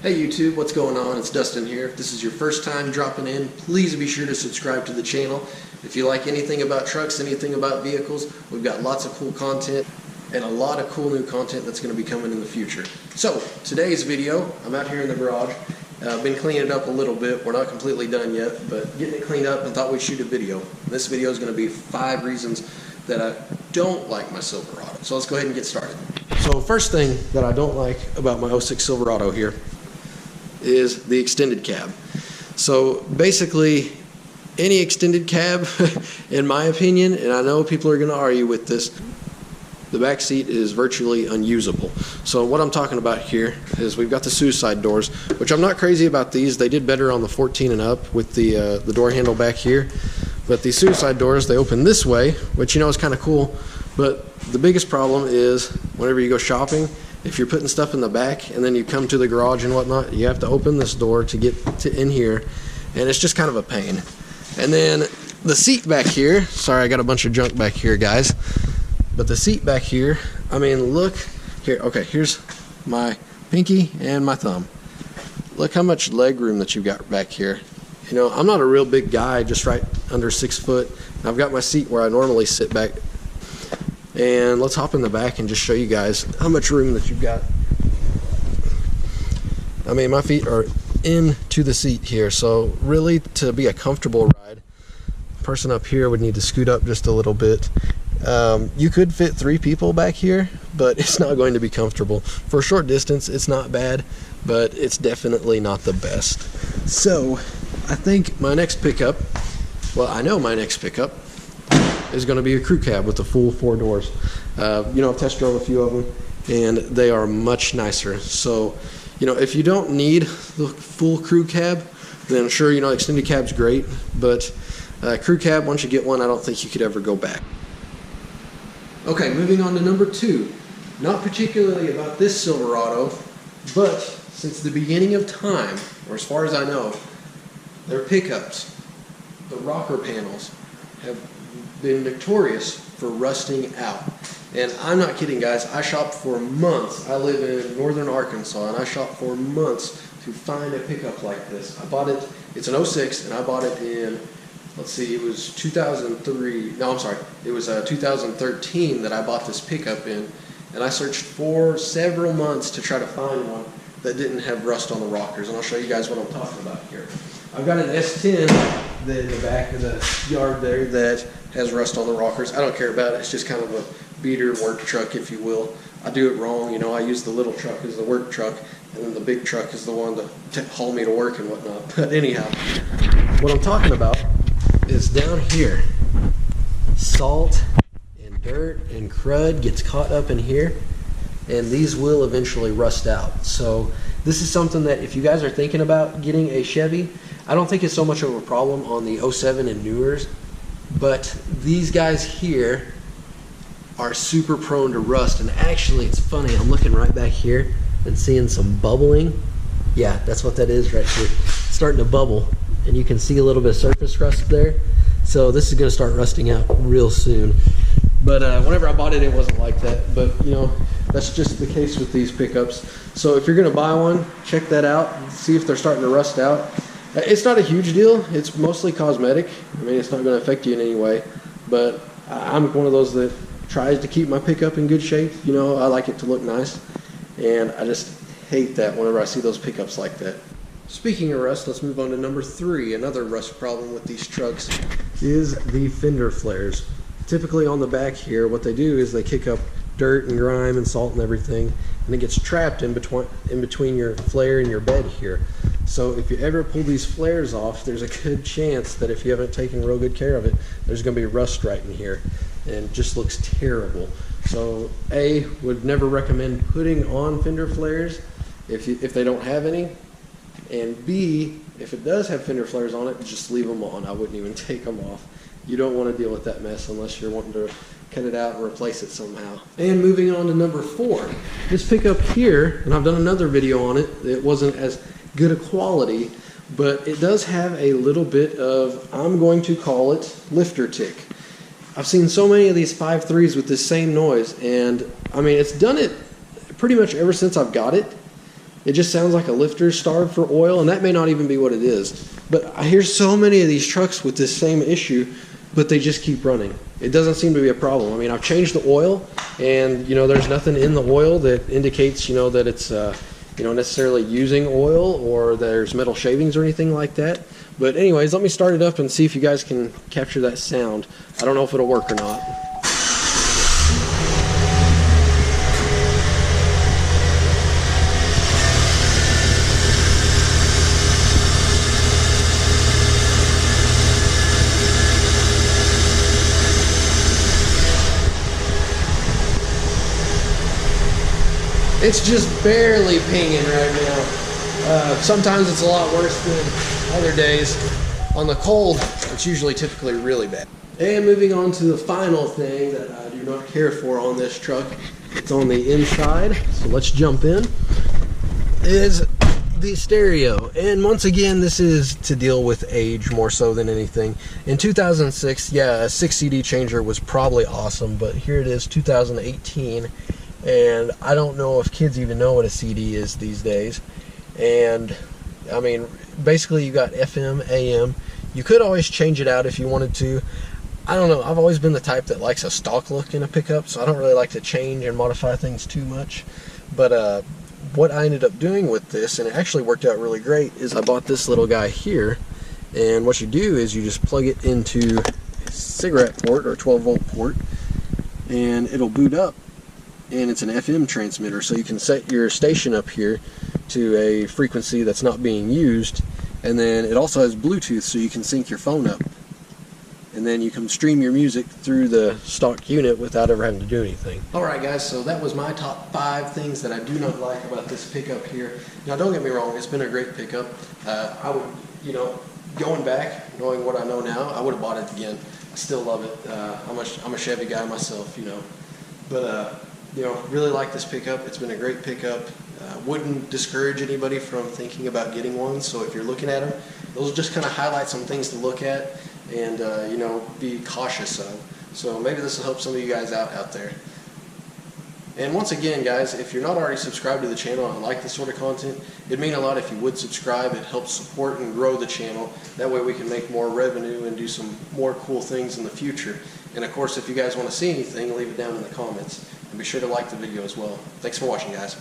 Hey YouTube, what's going on? It's Dustin here. If this is your first time dropping in, please be sure to subscribe to the channel. If you like anything about trucks, anything about vehicles, we've got lots of cool content and a lot of cool new content that's going to be coming in the future. So, today's video, I'm out here in the garage. I've been cleaning it up a little bit. We're not completely done yet, but getting it cleaned up and thought we'd shoot a video. This video is going to be 5 reasons that I don't like my Silverado. So let's go ahead and get started. So first thing that I don't like about my 06 Silverado here is the extended cab. So basically any extended cab, in my opinion, and I know people are going to argue with this, the back seat is virtually unusable. So what I'm talking about here is we've got the suicide doors, which I'm not crazy about these. They did better on the 14 and up with the door handle back here. But these suicide doors, they open this way, which you know is kind of cool. But the biggest problem is whenever you go shopping, if you're putting stuff in the back and then you come to the garage and whatnot, you have to open this door to get to in here, and it's just kind of a pain. And then the seat back here, sorry I got a bunch of junk back here guys, but the seat back here, I mean look here, okay, here's my pinky and my thumb. Look how much leg room that you've got back here. You know, I'm not a real big guy, just right under 6 foot. I've got my seat where I normally sit back. And let's hop in the back and just show you guys how much room that you've got. I mean, my feet are into the seat here, so really to be a comfortable ride, the person up here would need to scoot up just a little bit. You could fit 3 people back here, but it's not going to be comfortable. For a short distance, it's not bad, but it's definitely not the best. So, I think my next pickup, well, I know my next pickup is going to be a crew cab with the full 4 doors. You know, I've test drove a few of them, and they are much nicer. So, you know, if you don't need the full crew cab, then sure, you know, extended cab's great, but crew cab, once you get one, I don't think you could ever go back. Okay, moving on to number 2. Not particularly about this Silverado, but since the beginning of time, or as far as I know, their pickups, the rocker panels, have been notorious for rusting out. And I'm not kidding guys, I shopped for months. I live in northern Arkansas, and I shopped for months to find a pickup like this. I bought it, it's an 06, and I bought it in, let's see, it was 2003, no I'm sorry, it was 2013 that I bought this pickup in, and I searched for several months to try to find one that didn't have rust on the rockers, and I'll show you guys what I'm talking about here. I've got an S10 that in the back of the yard there that has rust on the rockers. I don't care about it. It's just kind of a beater work truck, if you will. I do it wrong. You know, I use the little truck as the work truck, and then the big truck is the one to haul me to work and whatnot. But anyhow, what I'm talking about is down here. Salt and dirt and crud gets caught up in here, and these will eventually rust out. So this is something that if you guys are thinking about getting a Chevy, I don't think it's so much of a problem on the 07 and newers, but these guys here are super prone to rust. And actually, it's funny, I'm looking right back here and seeing some bubbling. Yeah, that's what that is right here. It's starting to bubble, and you can see a little bit of surface rust there. So this is going to start rusting out real soon. But whenever I bought it, it wasn't like that. But you know, that's just the case with these pickups. So if you're going to buy one, check that out and see if they're starting to rust out. It's not a huge deal. It's mostly cosmetic. I mean, it's not going to affect you in any way. But I'm one of those that tries to keep my pickup in good shape. You know, I like it to look nice. And I just hate that whenever I see those pickups like that. Speaking of rust, let's move on to number 3. Another rust problem with these trucks is the fender flares. Typically on the back here, what they do is they kick up dirt and grime and salt and everything, and it gets trapped in between your flare and your bed here. So if you ever pull these flares off, there's a good chance that if you haven't taken real good care of it, there's going to be rust right in here, and it just looks terrible. So A, would never recommend putting on fender flares if they don't have any, and B, if it does have fender flares on it, just leave them on. I wouldn't even take them off. You don't want to deal with that mess unless you're wanting to cut it out and replace it somehow. And moving on to number 4, this pickup here, and I've done another video on it, it wasn't as good a quality, but it does have a little bit of, I'm going to call it, lifter tick. I've seen so many of these 5.3s with this same noise, and I mean, it's done it pretty much ever since I've got it. It just sounds like a lifter starved for oil, and that may not even be what it is. But I hear so many of these trucks with this same issue, but they just keep running. It doesn't seem to be a problem. I mean, I've changed the oil, and there's nothing in the oil that indicates that it's necessarily using oil, or there's metal shavings or anything like that. But anyways, let me start it up and see if you guys can capture that sound. I don't know if it'll work or not. It's just barely pinging right now. Sometimes it's a lot worse than other days. On the cold, it's usually typically really bad. And moving on to the final thing that I do not care for on this truck, it's on the inside, so let's jump in, is the stereo. And once again, this is to deal with age more so than anything. In 2006, yeah, a 6 CD changer was probably awesome, but here it is, 2018. And I don't know if kids even know what a CD is these days. And I mean, basically you got FM, AM. You could always change it out if you wanted to. I don't know, I've always been the type that likes a stock look in a pickup, so I don't really like to change and modify things too much. But what I ended up doing with this, and it actually worked out really great, is I bought this little guy here. And what you do is you just plug it into a cigarette port or 12-volt port, and it'll boot up. And it's an FM transmitter, so you can set your station up here to a frequency that's not being used, and then it also has Bluetooth, so you can sync your phone up, and then you can stream your music through the stock unit without ever having to do anything. Alright guys, so that was my top 5 things that I do not like about this pickup here. Now don't get me wrong, it's been a great pickup. I would, going back, knowing what I know now, I would have bought it again. I still love it. I'm a Chevy guy myself, but really like this pickup. It's been a great pickup. Wouldn't discourage anybody from thinking about getting one. So if you're looking at them, those just kind of highlight some things to look at and be cautious of. So maybe this will help some of you guys out there. And once again, guys, if you're not already subscribed to the channel and like this sort of content, it'd mean a lot if you would subscribe. It helps support and grow the channel. That way we can make more revenue and do some more cool things in the future. And of course, if you guys want to see anything, leave it down in the comments. And be sure to like the video as well. Thanks for watching, guys.